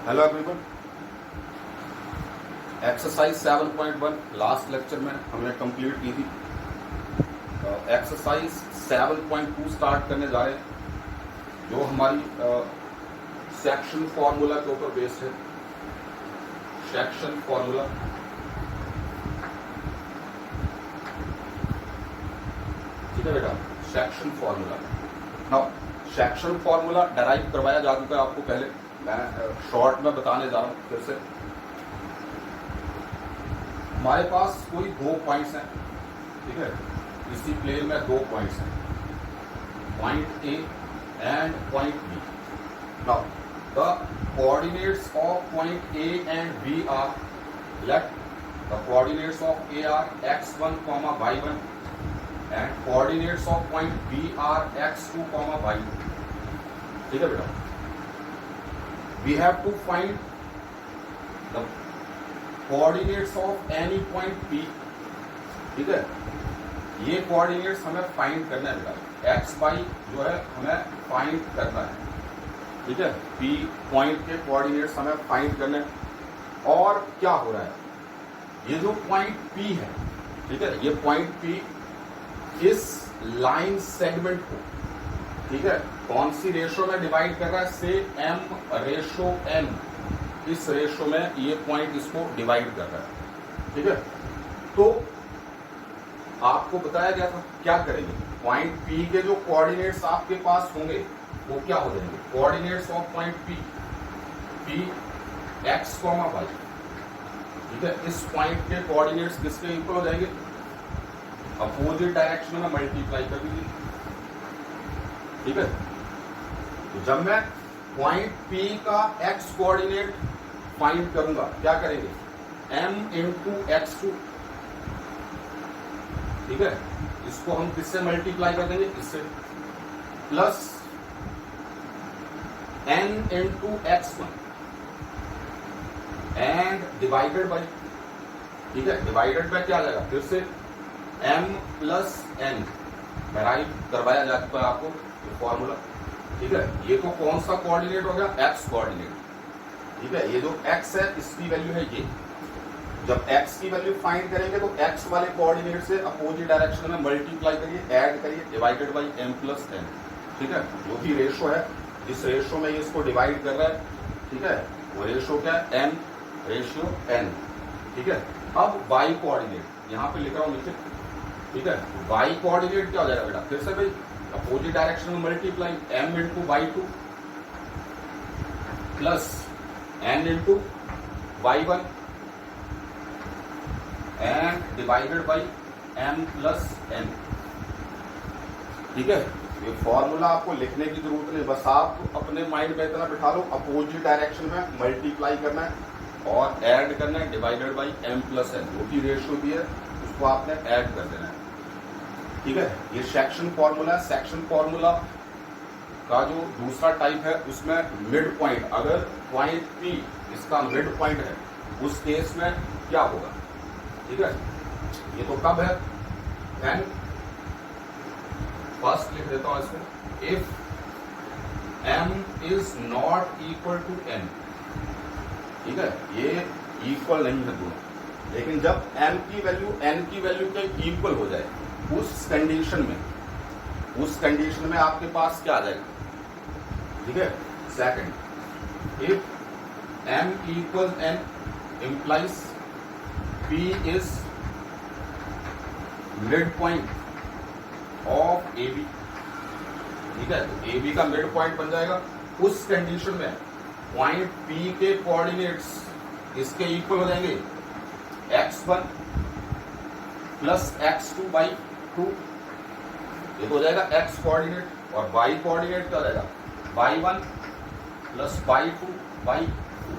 Hello everyone. Exercise 7.1 last lecture में हमने complete की थी। एक्सरसाइज 7.2 स्टार्ट करने जा रहे हैं, जो हमारी सेक्शन फॉर्मूला के ऊपर बेस्ड है। सेक्शन फॉर्मूला ठीक है बेटा, section formula. Now section formula derive करवाया जा चुका है आपको पहले, मैं शॉर्ट में बताने जा रहा हूं फिर से। हमारे पास कोई दो पॉइंट्स हैं, ठीक है। इसी प्लेन में दो पॉइंट्स हैं, point A and point B. Now the coordinates of point A and B are, let the coordinates of A are x1, y1 and coordinates of point B are x2, y2। ठीक है बेटा, we have to find the coordinates of any point P। ठीक है, ये coordinates हमें find करना है बेटा, एक्स वाई जो है हमें फाइंड करना है। ठीक है, P पॉइंट के कोऑर्डिनेट्स हमें फाइंड करने हैं। और क्या हो रहा है, ये जो पॉइंट P है, ठीक है, ये पॉइंट P इस लाइन सेगमेंट को, ठीक है, कौन सी रेशो में डिवाइड कर रहा है, से m/n, इस रेशो में ये पॉइंट इसको डिवाइड कर रहा है। ठीक है, तो आपको बताया गया था क्या करेंगे, पॉइंट P के जो कोऑर्डिनेट्स आपके पास होंगे वो क्या हो जाएंगे, coordinates of point P x, y। ठीक है, इस पॉइंट के कोऑर्डिनेट्स किसके इक्वल हो जाएंगे, अपोजिट डायरेक्शन में मल्टीप्लाई कर दीजिए। ठीक है, तो जब मैं पॉइंट P का x कोऑर्डिनेट फाइंड करूंगा, क्या करेंगे, m इंटू x2। ठीक है, इसको हम किससे मल्टीप्लाई कर देंगे, इससे, plus n into x1 and divided by. ठीक है, डिवाइडेड बाई क्या आ जाएगा, फिर से m प्लस n, डराइव करवाया जा चुका है आपको फॉर्मूला। ठीक है, ये तो कौन सा कोऑर्डिनेट हो गया, x कोऑर्डिनेट। ठीक है, ये जो x है इसकी वैल्यू है ये। जब x की वैल्यू फाइंड करेंगे तो x वाले कोऑर्डिनेट से अपोजिट डायरेक्शन में मल्टीप्लाई करिए, ऐड करिए, divided by m plus n। ठीक है, जो भी रेशो है, जिस रेशो में ये इसको डिवाइड कर रहा है, ठीक है, वो रेशो क्या है, m/n। ठीक है, अब y कोऑर्डिनेट यहां पे लिख रहा हूं नीचे। ठीक है, y कोऑर्डिनेट क्या हो जाएगा बेटा, फिर से भाई अपोजिट डायरेक्शन में multiply, m into y2 plus n into y1 and divided by m plus n। ठीक है, ये फॉर्मूला आपको लिखने की जरूरत नहीं, बस आप अपने माइंड में इतना बिठा लो, अपोजिट डायरेक्शन में मल्टीप्लाई करना है और ऐड करना है, divided by m plus n। जो भी रेशियो भी है उसको आपने ऐड कर देना है। ठीक है, ये सेक्शन फॉर्मूला है। सेक्शन फॉर्मूला का जो दूसरा टाइप है उसमें मिड पॉइंट, अगर पॉइंट P इसका मिड पॉइंट है, उस केस में क्या होगा। ठीक है, ये तो कब है, एंड फर्स्ट लिख देता हूं इसको, if m is not equal to n। ठीक है, ये इक्वल नहीं है दोनों, लेकिन जब m की वैल्यू n की वैल्यू के इक्वल हो जाए, उस कंडीशन में आपके पास क्या आ जाएगा। ठीक है, second, if m equal n implies P is mid point of AB। ठीक है, तो AB का मिड पॉइंट बन जाएगा। उस कंडीशन में पॉइंट P के कोऑर्डिनेट्स इसके इक्वल हो जाएंगे, x1 प्लस x2 बाई 2। ये तो हो जाएगा x कोऑर्डिनेट, और y कोऑर्डिनेट क्या हो जाएगा, y1 प्लस y2 बाई 2।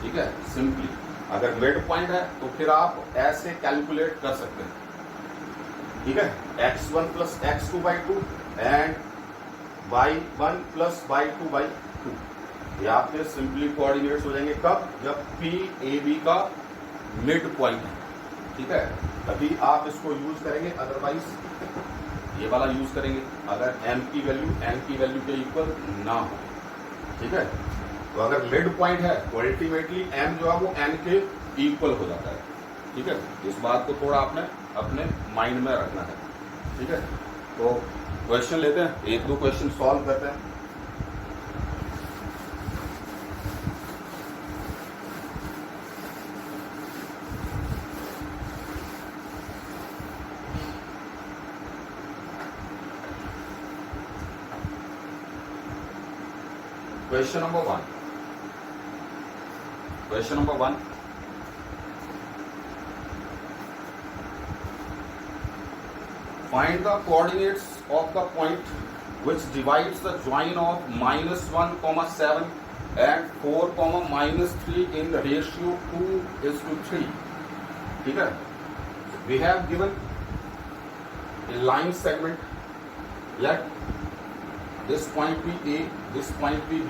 ठीक है, सिंपली अगर मिड पॉइंट है तो फिर आप ऐसे कैलकुलेट कर सकते हैं। ठीक है, x1 plus x2 by 2 and y1 plus y2 by 2, ये आपके सिंपली कोऑर्डिनेट्स हो जाएंगे। कब, जब P AB का मिड पॉइंट है। ठीक है, तभी आप इसको यूज करेंगे, अदरवाइज ये वाला यूज करेंगे अगर m की वैल्यू n की वैल्यू के इक्वल ना हो। ठीक है, तो अगर मिड पॉइंट है तो अल्टीमेटली एम जो है वो एन के इक्वल हो जाता है। ठीक है, इस बात को थोड़ा आपने अपने माइंड में रखना है। ठीक है, तो क्वेश्चन लेते हैं, एक दो क्वेश्चन सॉल्व करते हैं। Question number 1. Question number 1. Find the coordinates of the point which divides the join of -1, 7 and 4, -3 in the ratio 2:3. ठीक है, we have given a line segment. Let this point be A, this point be B.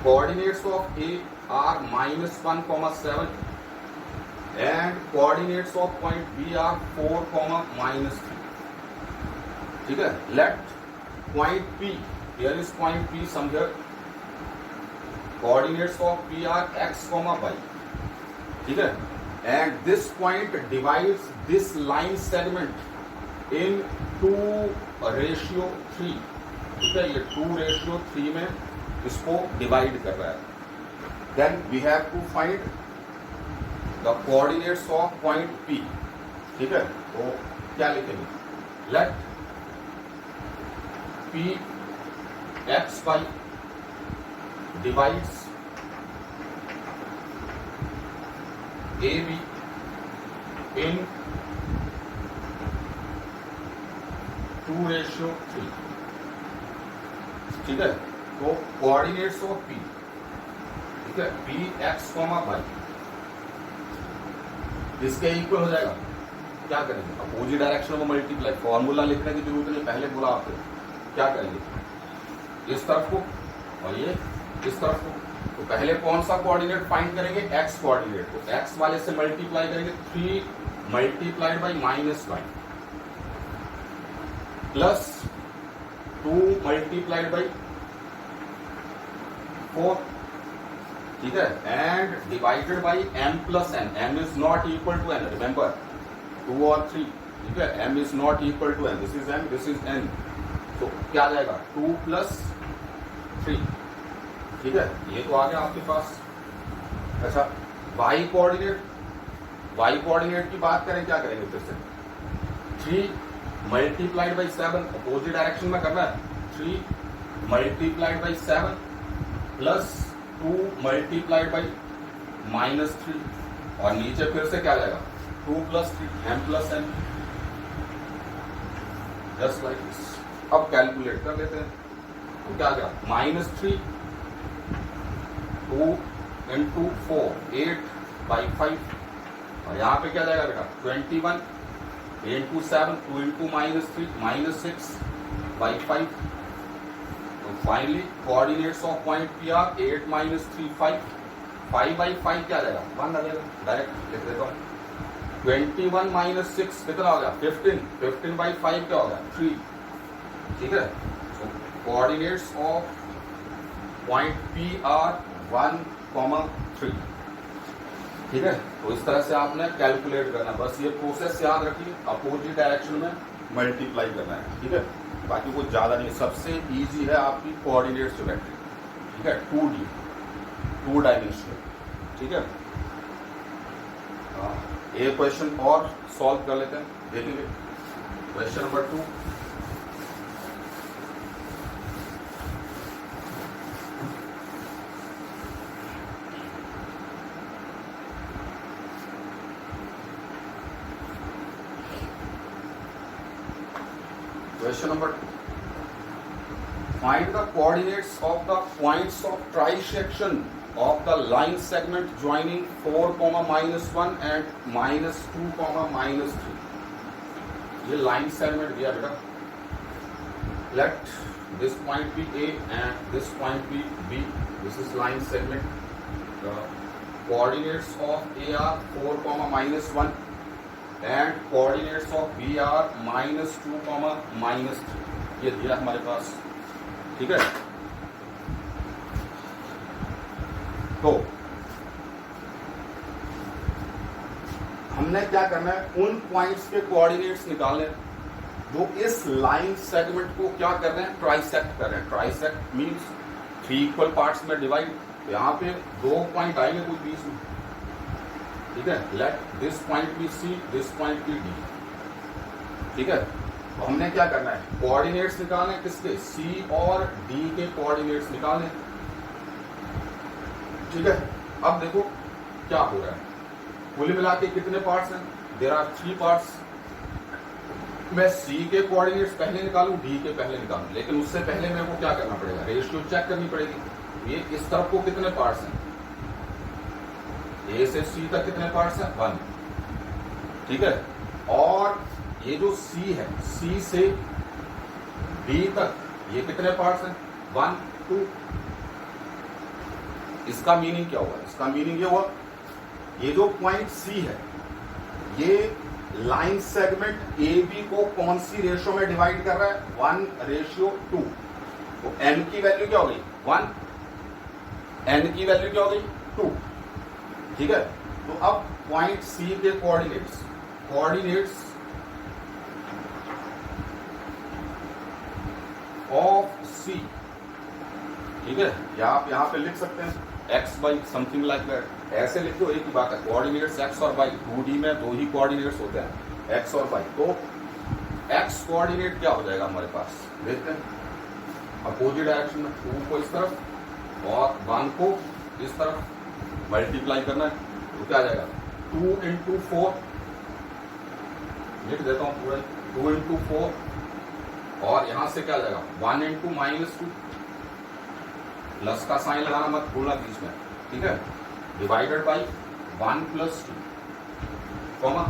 Coordinates of A are -1, 7 and coordinates of point B are 4, -3. ठीक है, let point P, here is point P somewhere. Coordinates of P are x, y. ठीक है, and this point divides this line segment in 2:3. ठीक है, ये 2:3 में इसको divide कर रहा है। Then we have to find the coordinates of point P। ठीक है, तो क्या लिखेंगे? Let P x y divides AB in 2:3। ठीक है, तो कोऑर्डिनेट्स ऑफ P, ठीक है, P x, y इसके इक्वल हो जाएगा। क्या करेंगे? अपोजिट डायरेक्शन में मल्टीप्लाई, फॉर्मूला लिखने की जरूरत नहीं, पहले बोला आपको। क्या करेंगे? इस तरफ को और ये इस तरफ को। तो पहले कौन सा कोऑर्डिनेट फाइंड करेंगे? x coordinate. तो x वाले से मल्टीप्लाई करेंगे, 3 multiplied by -1 plus 2 multiplied by 4। ठीक है, and divided by m plus n। m is not equal to n, remember 2 और 3। ठीक है, m is not equal to n, this is m, this is n। तो क्या आ जाएगा? 2 plus 3। ठीक है, ये तो आ गया आपके पास। अच्छा, y कोऑर्डिनेट की बात करें, क्या करेंगे फिर से? 3 मल्टीप्लाइड बाई 7, अपोजिट डायरेक्शन में करना है। 3 multiplied by 7 plus 2 multiplied by -3 और नीचे फिर से क्या जाएगा? 2 plus 3 m plus n, just like this. अब कैलकुलेट कर लेते हैं, तो क्या गया? -3 2 इंटू 4 8/5 और यहाँ पे क्या जाएगा बेटा? 21 इंटू 7 2 इंटू -3 -6/5। तो finally coordinates of point P are 8 -3 5। 5/5 क्या जाएगा? 1 आ जाएगा। डायरेक्ट लिख देता हूँ। 21 - 6 कितना हो गया? 15। 15/5 क्या हो गया? 3। ठीक है, तो coordinates of point P are 1, 3। ठीक है, तो इस तरह से आपने कैलकुलेट करना। बस ये प्रोसेस याद रखिए, अपोजिट डायरेक्शन में मल्टीप्लाई करना है। ठीक है, बाकी कुछ ज्यादा नहीं, सबसे इजी है आपकी कोऑर्डिनेट ज्योमेट्री। ठीक है, 2D 2 डायमेंशनल। ठीक है, एक क्वेश्चन और सॉल्व कर लेते हैं, देखेंगे। Question number 2। Question number 2. Find the coordinates of the points of trisection of the line segment joining 4, -1 and -2, -3. ये लाइन सेगमेंट दिया बेटा। Let this point be A and this point be B. This is line segment. The coordinates of A are 4, -1 and coordinates of B are -2, -3। ये दिया हमारे पास। ठीक है। तो हमने क्या करना है, उन पॉइंट्स के कोऑर्डिनेट्स निकालने जो इस लाइन सेगमेंट को क्या कर रहे हैं, ट्राइसेक्ट कर रहे हैं। ट्राइसेक्ट मींस 3 इक्वल पार्ट्स में डिवाइड। यहाँ पे 2 पॉइंट आएंगे कुछ बीच में, ठीक है। Let this point B C, this point B D, ठीक है। तो हमने क्या करना है, कोऑर्डिनेट्स निकालने किसके, सी और डी के कोऑर्डिनेट्स निकालने, ठीक है। अब देखो क्या हो रहा है, कुल मिला के कितने पार्ट्स हैं, देयर आर 3 पार्ट्स। मैं सी के कोऑर्डिनेट्स पहले निकालूं, डी के पहले निकालूं, लेकिन उससे पहले मेरे को क्या करना पड़ेगा, रेशियो चेक करनी पड़ेगी। ये इस तरफ को कितने पार्ट्स हैं, ए से सी तक कितने पार्ट्स हैं, 1, ठीक है। और ये जो सी है, सी से डी तक ये कितने पार्ट्स हैं, 1, 2। इसका मीनिंग क्या हुआ, इसका मीनिंग ये हुआ, ये जो पॉइंट सी है ये लाइन सेगमेंट ए बी को कौन सी रेशियो में डिवाइड कर रहा है, 1:2। तो n की वैल्यू क्या हो गई, 1, n की वैल्यू क्या हो गई, 2, ठीक है। तो अब पॉइंट सी के कोऑर्डिनेट्स ऑफ सी, ठीक है, या आप यहां पे लिख सकते हैं x by something like that. ऐसे लिख दो, एक ही बात है, कोऑर्डिनेट्स x और y, 2D में 2 ही कोऑर्डिनेट्स होते हैं, x और y। तो x कोऑर्डिनेट क्या हो जाएगा हमारे पास, देखते हैं। अपोजिट डायरेक्शन में 2 को इस तरफ और 1 को इस तरफ मल्टीप्लाई करना है, तो क्या आ जाएगा, 2 into 4, लिख देता हूं पूरा, 2 into 4, और यहां से क्या आ जाएगा, 1 into -2, प्लस का साइन लगाना मत भूलना बीच में, ठीक है, डिवाइडेड बाई 1 + 2, कॉमा।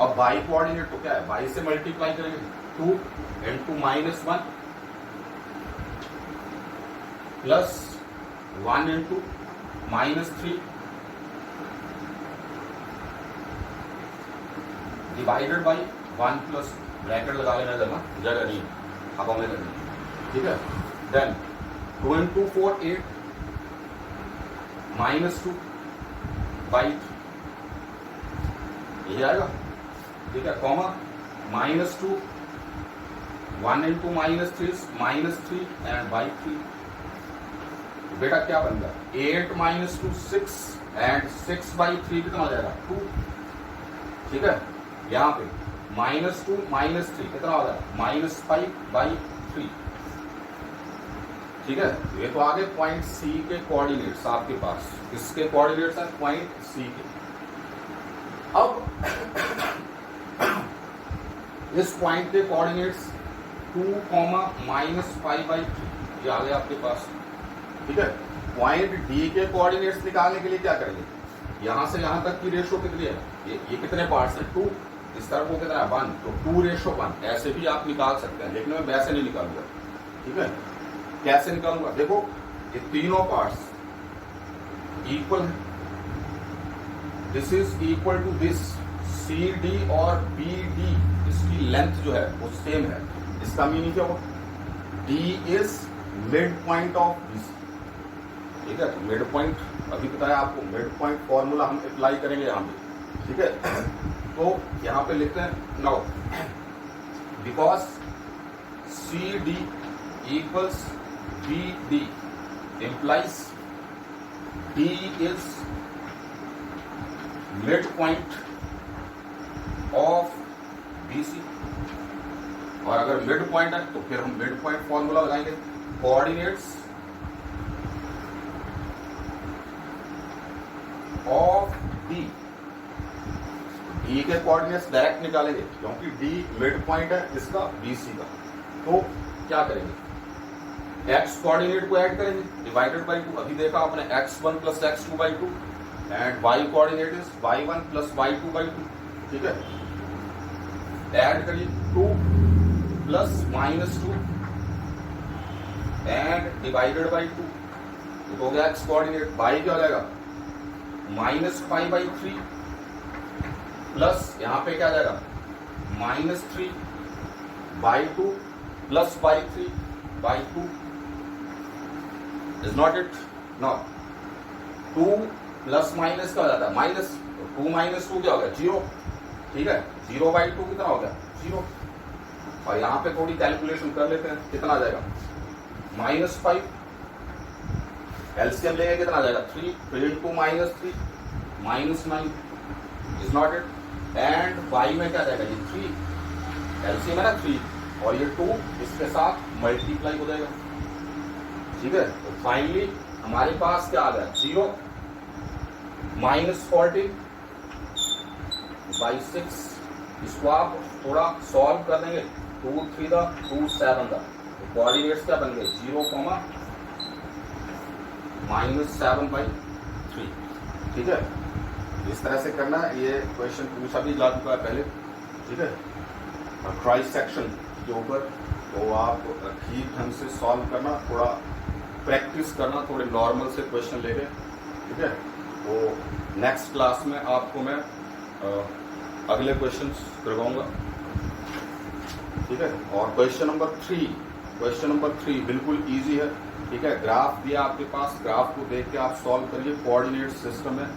अब बाई कोऑर्डिनेट तो क्या है, बाई से मल्टीप्लाई करेंगे, 2 into -1 plus 1 into -3 divided by 1 + bracket लगा लेना, जगह नहीं अब हमें करनी, ठीक है। देन 2 into 4 8 -2 बाई 3, ये आएगा, ठीक है, कॉमा, -2, 1 into -3 एंड बाई 3। बेटा क्या बन गया, 8 - 2 6 एंड 6/3 कितना हो जाएगा, 2, ठीक है। यहाँ पे -2 -3 कितना हो जाएगा, -5/3, ठीक है। ये तो आगे पॉइंट सी के कोऑर्डिनेट्स आपके पास, किसके कोऑर्डिनेट्स हैं, पॉइंट सी के। अब इस पॉइंट के कोऑर्डिनेट्स 2, -5/3 ये आ गए आपके पास, ठीक है। पॉइंट डी के कोऑर्डिनेट्स निकालने के लिए क्या करेंगे, यहां से यहां तक की रेशियो कितनी है, ये कितने पार्ट्स हैं, 2, इस तरफ को कितना है, 1, तो 2:1। ऐसे भी आप निकाल सकते हैं, लेकिन मैं वैसे नहीं निकालूंगा, ठीक है। कैसे निकालूंगा, देखो ये तीनों पार्ट्स इक्वल है, this is equal to this, C D और बी डी, इसकी लेंथ जो है वो सेम है। इसका मीनिंग क्या हुआ, D is mid point of BC, ठीक है। मिड पॉइंट अभी बताया आपको, मिड पॉइंट फॉर्मूला हम अप्लाई करेंगे यहाँ पे, ठीक है। तो यहाँ पे लिखते हैं, now because C D equals B D implies D is midpoint of BC, और अगर मिड पॉइंट है तो फिर हम मिड पॉइंट फॉर्मूला लगाएंगे, कोऑर्डिनेट्स ऑफ D, D के कोऑर्डिनेट्स डायरेक्ट निकालेंगे क्योंकि D मिड पॉइंट है इसका BC का। तो क्या करेंगे, x कोऑर्डिनेट को ऐड करेंगे, डिवाइडेड बाई 2, अभी देखा आपने x1 + x2/2, and y coordinate is y1 + y2/2, ठीक है। ऐड करिए 2 + -2 एंड डिवाइडेड बाई 2, तो हो गया x कोऑर्डिनेट, y क्या हो जाएगा, -5/3 प्लस यहाँ पे क्या आ जाएगा, -3/2 + 3 by 2 is not it. No 2 plus minus क्या हो जाता है, माइनस, 2 माइनस 2 क्या हो गया, 0। ठीक है, 0 बाई 2 कितना हो गया, 0। और यहां पे थोड़ी कैलकुलेशन कर लेते हैं, कितना आ जाएगा, -5। एलसीएम लेंगे कितना आ जाएगा, 3, फिर into -3 -9 is not it. And y में क्या जाएगा, ये 3, एलसीएम है ना 3, और ये 2 इसके साथ मल्टीप्लाई हो जाएगा। ठीक है, तो फाइनली हमारे पास क्या आ गया, 0 -14 बाई 6। इसको आप थोड़ा सॉल्व कर देंगे, 2 3 2 7 तो कोऑर्डिनेट्स क्या बन गए, 0, -7/3। ठीक है, इस तरह से करना है। ये क्वेश्चन पूछा भी जा चुका है पहले। ठीक है, ट्राई सेक्शन के ऊपर, तो आप ठीक ढंग से सॉल्व करना, थोड़ा प्रैक्टिस करना, थोड़े नॉर्मल से क्वेश्चन लेके। ठीक है, तो नेक्स्ट क्लास में आपको मैं अगले क्वेश्चंस करवाऊंगा। ठीक है, और क्वेश्चन नंबर 3 बिल्कुल इजी है। ठीक है, ग्राफ दिया आपके पास, ग्राफ को देख के आप सॉल्व करिए। कोऑर्डिनेट सिस्टम है,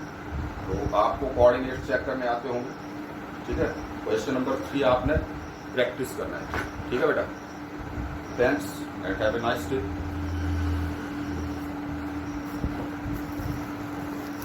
तो आपको कोऑर्डिनेट चेक करने आते होंगे। ठीक है, क्वेश्चन नंबर 3 आपने प्रैक्टिस करना है। ठीक है बेटा, thanks and have a nice day.